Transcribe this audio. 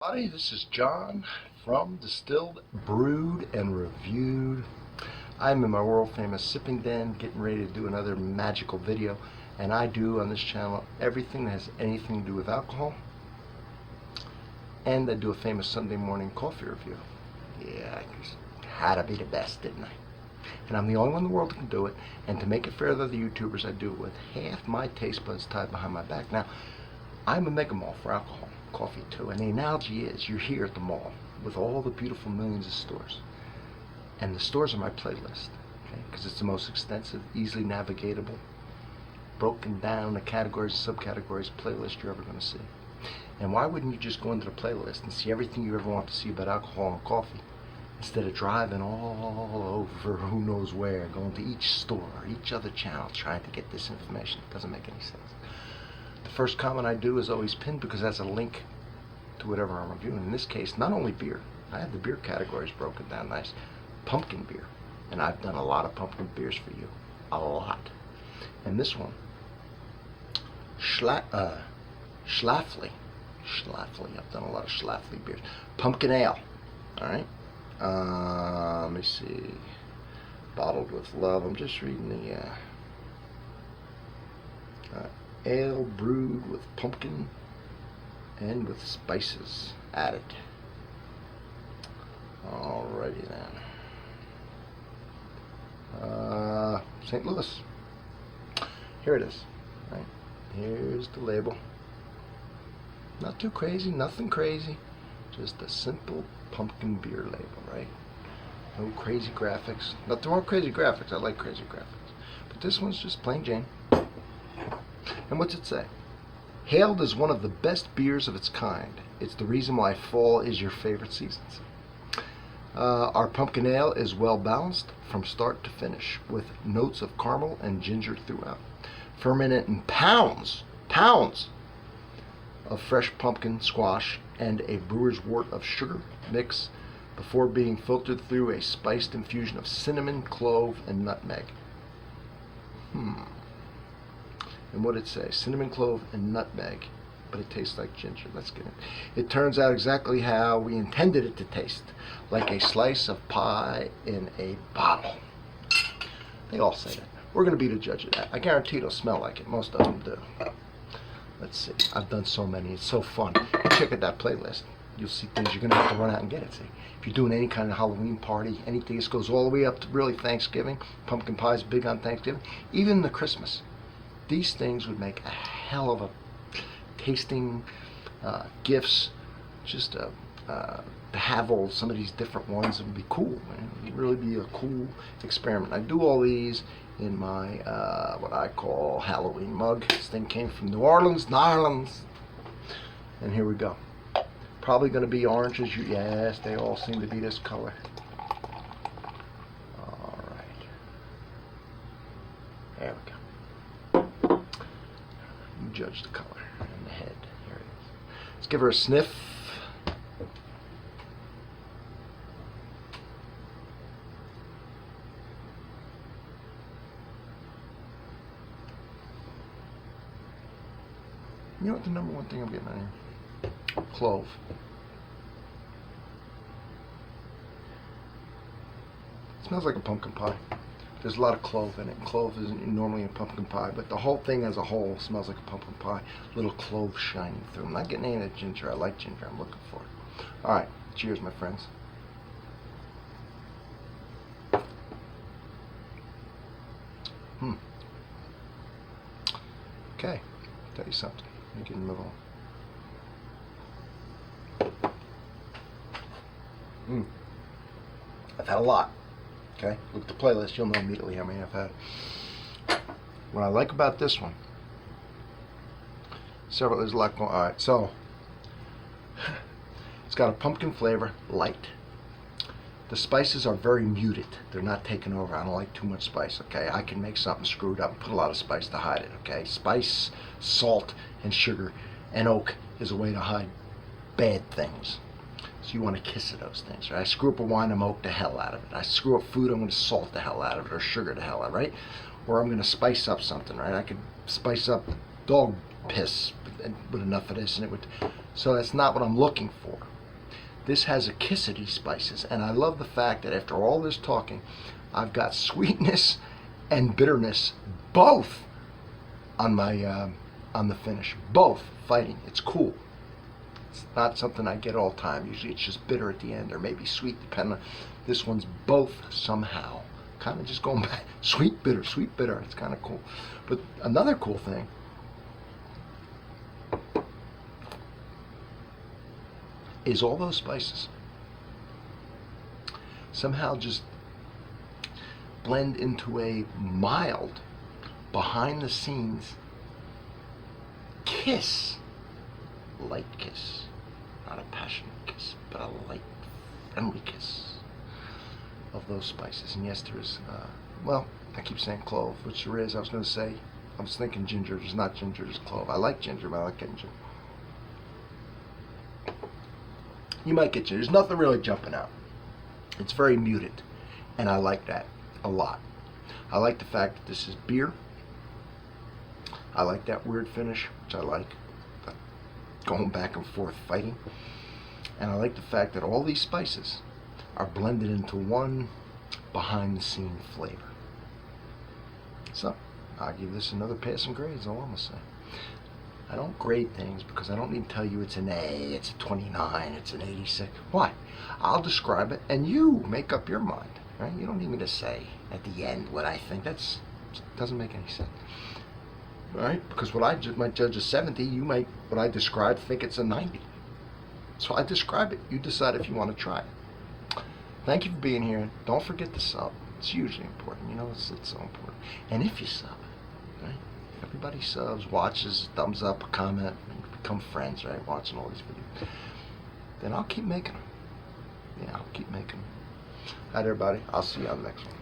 Everybody, this is John from Distilled, Brewed, and Reviewed. I'm in my world famous sipping den getting ready to do another magical video, and I do on this channel everything that has anything to do with alcohol, and I do a famous Sunday morning coffee review. Yeah, I just had to be the best, didn't I? And I'm the only one in the world that can do it, and to make it fair to other YouTubers, I do it with half my taste buds tied behind my back. Now, I'm a mega mall for alcohol, coffee too, and the analogy is you're here at the mall with all the beautiful millions of stores, and the stores are my playlist, okay? Because it's the most extensive, easily navigatable, broken down the categories, subcategories playlist you're ever going to see. And why wouldn't you just go into the playlist and see everything you ever want to see about alcohol and coffee, instead of driving all over who knows where, going to each store, each other channel, trying to get this information? It doesn't make any sense. The first comment I do is always pinned because that's a link to whatever I'm reviewing. In this case, not only beer. I have the beer categories broken down nice. Pumpkin beer. And I've done a lot of pumpkin beers for you. A lot. And this one, Schlafly. I've done a lot of Schlafly beers. Pumpkin ale. Alright. Let me see. Bottled with love. I'm just reading the ale brewed with pumpkin and with spices added. Alrighty then. St. Louis. Here it is. Right. Here's the label. Not too crazy, nothing crazy. Just a simple pumpkin beer label, right? No crazy graphics. Nothing wrong with crazy graphics. I like crazy graphics. But this one's just plain Jane. And what's it say? Hailed as one of the best beers of its kind. It's the reason why fall is your favorite seasons. Our pumpkin ale is well balanced from start to finish, with notes of caramel and ginger throughout. Fermented in pounds of fresh pumpkin squash and a brewer's wort of sugar mix before being filtered through a spiced infusion of cinnamon, clove, and nutmeg. And what did it say? Cinnamon, clove, and nutmeg, but it tastes like ginger. Let's get it. It turns out exactly how we intended it to taste, like a slice of pie in a bottle. They all say that. We're going to be the judge of that. I guarantee it'll smell like it. Most of them do. Let's see. I've done so many. It's so fun. Check out that playlist. You'll see things you're going to have to run out and get it. See, if you're doing any kind of Halloween party, anything, this goes all the way up to really Thanksgiving. Pumpkin pie is big on Thanksgiving. Even the Christmas. These things would make a hell of a tasting gifts. Just to have all some of these different ones would be cool, man. It would really be a cool experiment. I do all these in my what I call Halloween mug. This thing came from New Orleans, and here we go. Probably going to be oranges. Yes, they all seem to be this color. All right, there we go. Judge the color and the head. Here it is. Let's give her a sniff. You know what the number one thing I'm getting out here? Clove. It smells like a pumpkin pie. There's a lot of clove in it. Clove isn't normally in pumpkin pie, but the whole thing as a whole smells like a pumpkin pie. Little clove shining through. I'm not getting any of that ginger. I like ginger. I'm looking for it. All right. Cheers, my friends. Okay. I'll tell you something. Let me get move on. I've had a lot. Okay, look at the playlist, you'll know immediately how many I've had. What I like about this one, there's a lot going on. Alright, so it's got a pumpkin flavor, light. The spices are very muted. They're not taking over. I don't like too much spice, okay? I can make something screwed up and put a lot of spice to hide it, okay? Spice, salt, and sugar, and oak is a way to hide bad things. So you want to kiss of those things, right? I screw up a wine, I'm oak the hell out of it. I screw up food, I'm going to salt the hell out of it, or sugar the hell out of it, right? Or I'm going to spice up something, right? I could spice up dog piss with enough of this, and it would. So that's not what I'm looking for. This has a kiss of these spices, and I love the fact that after all this talking, I've got sweetness and bitterness both on my on the finish, both fighting. It's cool. It's not something I get all the time. Usually it's just bitter at the end, or maybe sweet, depending on. This one's both somehow. Kind of just going back, sweet, bitter, sweet, bitter. It's kind of cool. But another cool thing is all those spices somehow just blend into a mild, behind the scenes kiss. Light kiss. Not a passionate kiss, but a light, friendly kiss of those spices. And yes, there is, well, I keep saying clove, which there is. I was going to say, I was thinking ginger. There's not ginger, there's clove. I like ginger, but I like ginger. You might get ginger. There's nothing really jumping out. It's very muted, and I like that a lot. I like the fact that this is beer. I like that weird finish, which I like. Going back and forth fighting. And I like the fact that all these spices are blended into one behind-the-scene flavor. So, I'll give this another passing grade, is all I'm going to say. I don't grade things because I don't need to tell you it's an A, it's a 29, it's an 86. Why? I'll describe it and you make up your mind. Right? You don't need me to say at the end what I think. That doesn't make any sense. Right? Because what I might judge a 70, you might, what I describe, think it's a 90. So I describe it. You decide if you want to try it. Thank you for being here. Don't forget to sub. It's hugely important. You know, it's so important. And if you sub, right? Everybody subs, watches, thumbs up, a comment, and become friends, right? Watching all these videos. Then I'll keep making them. Yeah, I'll keep making them. All right, everybody. I'll see you on the next one.